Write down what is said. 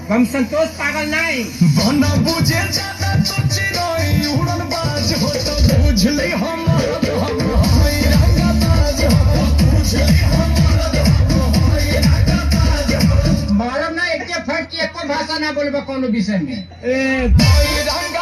हम संतोष पागल नहीं बना बुझे ज्यादा तुझ नहीं उड़न बाज हो तो बुझले हम हई रंगबाज हो बुझले हम हई रंगबाज हो मालूम ना एक फट की एको भाषा ना बोलबा कोनो विषय में ए हई रंग